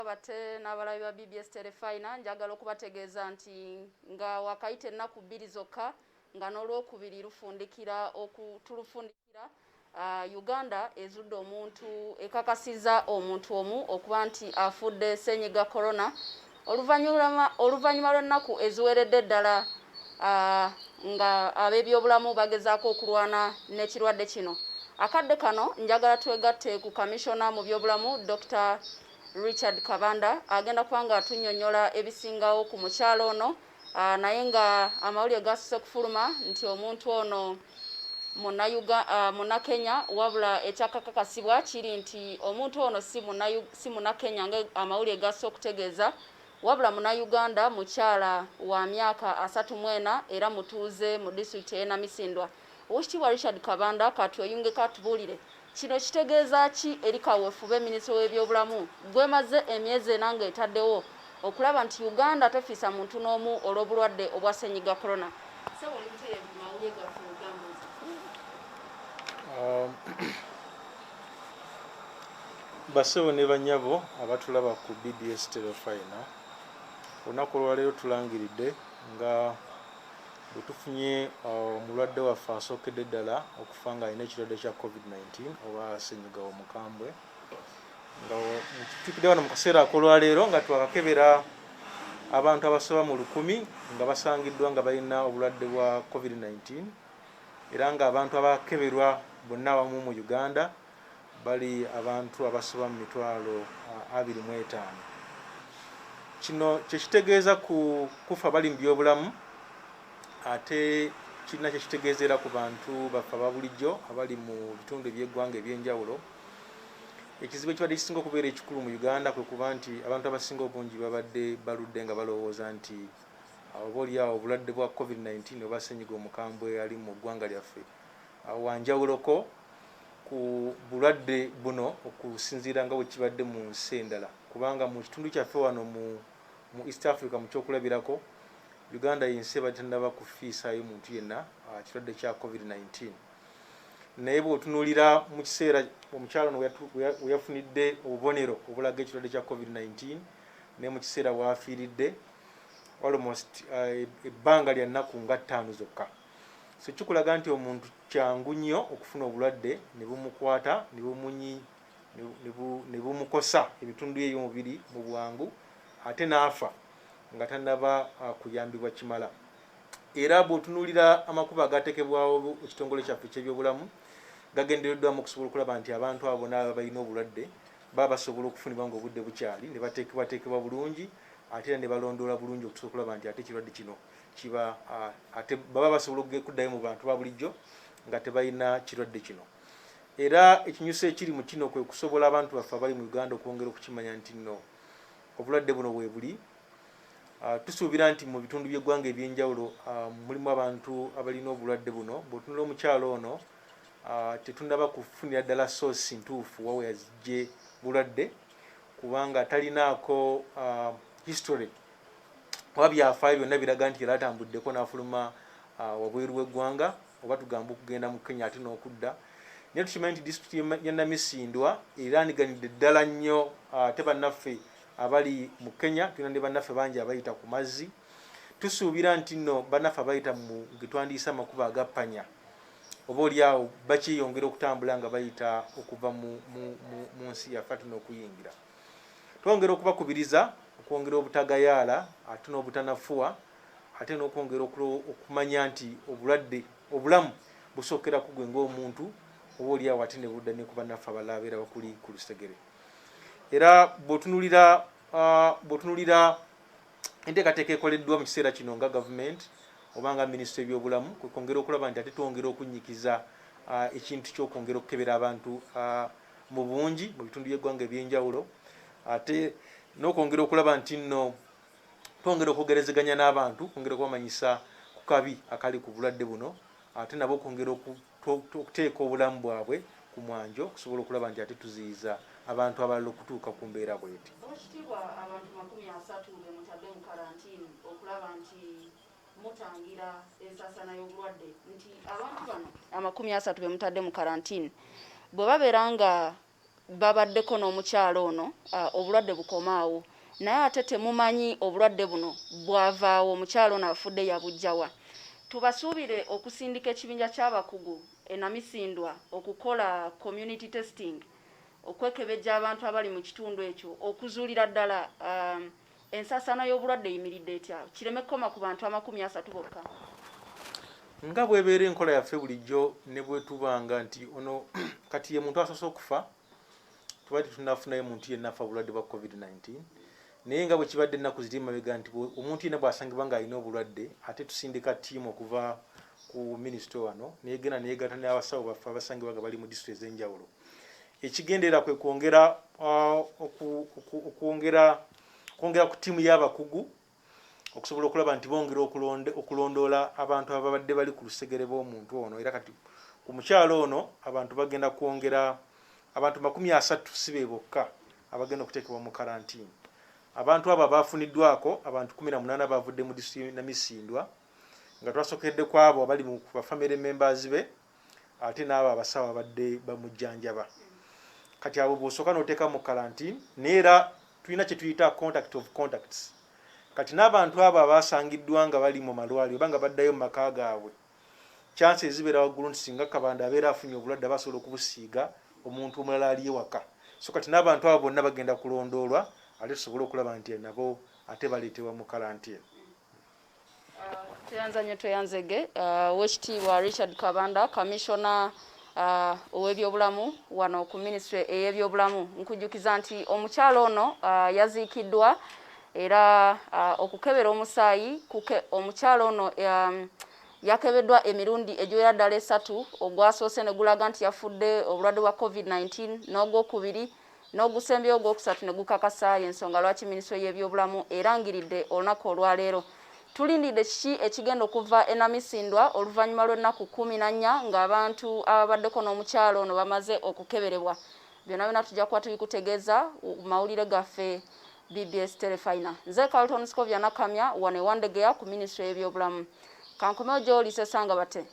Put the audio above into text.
Bate n'abalabi ba BBS Telefina njagala okubategeeza nti nga wakayita ennaku 2 zokka nga n'olwokubiri lufundikira okutulufundikira Uganda ezudde omuntu ekakasiza omuntu omu okuba nti afudde ssenyiga corona oluvannyuma lw'ennaku eziweredde ddala nga ab'ebyobulamu bagezaako okulwana n'ekirwadde kino. Akadde kano njagala twegatte ku Commissioner mu byobulamu Dr. Richard Kabanda agenda kuba nga atunnyonnyola ebisingawo ku mukyalo ono naye nga amawulire gasuse kufuluma nti omuntu ono Munnakenya wabula ekyakakakasibwa kiri nti omuntu ono si Munnakenya nga amawulire gasuse okutegeeza wabula Munnayuganda mukyala wa myaka 34 era mutuuze mu disitulikiti y'e Namisindwa. Oweekitiibwa Richard Kabanda katweyungeko atubuulire kino kitegeeza ki eri kaweefube minisita w'ebyobulamu gwemaze emyezi 4 nga etaddewo okulaba nti Uganda tefiisa muntu n'omu olw'obulwadde obwa ssenyiga corona. Basewo ne bannyabo abatulaba ku BBS Telefina, olunaku olwaleero tulangiridde nga bwe tufunye omulwadde waffe asookedde ddala okufa nga alina ekirwadde kya COVID-19 oba ssenyiga omukambwe, nga tukidde wano mu kaseera ak'olwaleero nga twakakebera abantu abasoba mu 1,000 nga basangiddwa nga balina obulwadde bwa COVID-19 era nga abantu abakeberwa bonna awamu mu Uganda bali abantu abasoba mu 25,000. Kino kyekitegeeza ku kufa bali mu byobulamu ate kirina kyekitegeezera ku bantu baffe ababulijjo abali mu bitundu eby'eggwanga ebyenjawulo. Ekizibu ekibadde kisinga okubeera ekikulu mu Uganda kwe kuba nti abantu abasinga obungi babadde baludde nga balowooza nti obaolyawo obulwadde bwa COVID-19 oba ssenyiga omukambwe ali mu ggwanga lyaffe wanjawuloko ku bulwadde buno okusinziira nga bwe kibadde mu nsi endala, kubanga mu kitundu kyaffe wano mu East Africa mu kyokulabirako Uganda yensi ebadde tennaba kufiisaayo muntu yenna ekirwadde kya COVID-19. Naye bw'otunuulira mu kiseera omukyalo ono we yafunidde obubonero obulaga ekirwadde kya COVID-19 naye mu kiseera waafiiridde almost ebbanga lya nnaku nga 5 zokka. So kikulaga nti omuntu kyangu nnyo okufuna obulwadde ne bumukwata ne bumukosa ebitundu by'omubiri mu bwangu ate n'afa nga tannaba kuyambibwa kimala. Era bw'otunuulira amakubo agateekebwawo ekitongole kyaffe ky'ebyobulamu gagendereddwamu okusobola okulaba nti abantu abo bonna balina obulwadde baba basobola okufunibwa ng'obudde bukyali ne bateekebwateekebwa bulungi ate era ne balondoola bulungi okusobola okulaba nti ate ekirwadde kino kiba ate baba basobola okuddayo mu bantu ba bulijjo nga tebalina kirwadde kino. Era ekinyuso ekiri mu kino kwe kusobola abantu baffe abali mu Uganda okwongera okukimanya nti nno obulwadde buno bwe buli. Tusuubira nti mu bitundu by'eggwanga ebyenjawulo mulimu abantu abalina obulwadde buno. Bw'otunula omukyalo ono tetunnaba kufunira ddala soosi ntuufu wawe yazigye bulwadde kubanga talinaako history oba byafaayo byonna biraga nti yali atambuddeko n'afuluma wabweru w'eggwanga oba tugamba okugenda mu Kenya ate n'okudda. Naye tukimanyi nti disitulikiti ya Namisindwa eraaniganidde ddala nnyo ate bannaffe abali mu Kenya tulina ne bannaffe bangi abayita ku mazzi. Tusuubira nti nno bannaffe abayita mu getwandiisa amakubo agappanya oba olyawo bakiyongera okutambula nga bayita okuva mu nsi yaffe ate n'okuyingira. Twongera okubakubiriza okwongera obutagayaala ate n'obutanafuwa ate n'okwongera okumanya nti obulamu busookera ku gwe ng'omuntu oba olyawo ate ne budda ne ku bannaffe abalala abeera bakuli ku lusegere. Era bw'otunuulira enteekateeka ekoleddwa mu kiseera kino nga gavumenti oba nga minisita w'ebyobulamu kwe kwongera okulaba nti ate twongera okunnyikiza ekintu ky'okwongera okukebera abantu mu bungi mu bitundu by'eggwanga ebyenjawulo ate n'okwongera okulaba nti nno twongera okwogerezeganya n'abantu kwongera okubamanyisa ku kabi akali ku bulwadde buno ate nabo okwongera okuteeka obulamu bwabwe ku mwanjo okusobola okulaba nti ate tuziyiza abantu abalala okutuuka ku mbeera bweti. Oweekitiibwa abantu 30 be mutadde mu karantiini okulaba nti mutangira ensaasaana y'obulwadde nti abantu bano 30 be mutadde mu karantiini bwe babeera nga babaddeko n'omukyalo ono obulwadde bukomaawo naye ate temumanyi obulwadde buno bwavaawo omukyalo ono afudde yabujjawa. Tubasuubire okusindika ekibinja ky'abakugu Namisindwa okukola community testing okwekebejja abantu abali mu kitundu ekyo okuzuulira ddala ensaasaana y'obulwadde eyimiridde etya kireme kukoma ku bantu 30 bokka. Nga bwebeera enkola yaffe bulijjo ne bwe tubanga nti ono kati ye muntu asoose okufa tubadde tunafunayo muntu yenna afa obulwadde bwa COVID-19 naye nga bwe kibadde ennaku ziri mabega nti omuntu yenna bw'asangibwa ng'alina obulwadde ate tusindika ttiimu okuva ku minisito wano negenda neyegatta n'abasawo baffe abasangibwa nga bali mu disitulikiti ez'enjawulo. Ekigenderera kwe kwongera ku ttiimu y'abakugu okusobola okulaba nti bongera okulondoola abantu ababadde bali ku lusegere bw'omuntu ono era kati ku mukyalo ono abantu bagenda kwongera abantu 30 si be bokka abagenda okuteekebwa mu karantiini. Abantu abo abafuniddwako abantu 18 bavudde mu disitulikiti Namisindwa nga twasokedde ku abo abali mu bafamily members be ate n'abo abasawo abadde bamujjanjaba. Kati abo bw'osooka n'oteeka mu karantiini neera tulina kye tuyita contact of contacts. Kati n'abantu abo abasangiddwa nga bali mu malwaliro oba nga baddayo mu maka gaabwe chances zibeera waggulu nti singa kabanda abeera afunye obulwadde abasobola okubusiiga omuntu omulala ali ewaka. So kati n'abantu abo bonna bagenda kulondoolwa ate tusobole okulaba nti nabo ate baleetebwa mu karantiini. Tweyanzege Oweekitiibwa Richard Kabanda Commissioner ow'ebyobulamu wano ku Ministry ey'ebyobulamu nkujjukiza nti omukyalo ono yaziikiddwa era okukebera omusaayi omukyalo ono yakebeddwa emirundi egiwera ddala 3 ogwasoose ne gulaga nti yafudde obulwadde bwa COVID-19 n'ogwokubiri n'ogusembyeyo ogwokusatu ne gukakasa ensonga lwaki Ministry y'ebyobulamu erangiridde olunaku olwaleero. Tulindidde kiki ekigenda okuva Namisindwa oluvannyuma lw'ennaku 14 ng'abantu ababaddeko n'omukyalo ono bamaze okukeberebwa. Byonna byonna tujja kuba tubikutegeeza mu mawulire gaffe BBS Telefina. Nze Carlton Scovia Nakamya wane Wandegeya ku Ministry y'ebyobulamu. Kankomewo gy'oli Sesanga bate.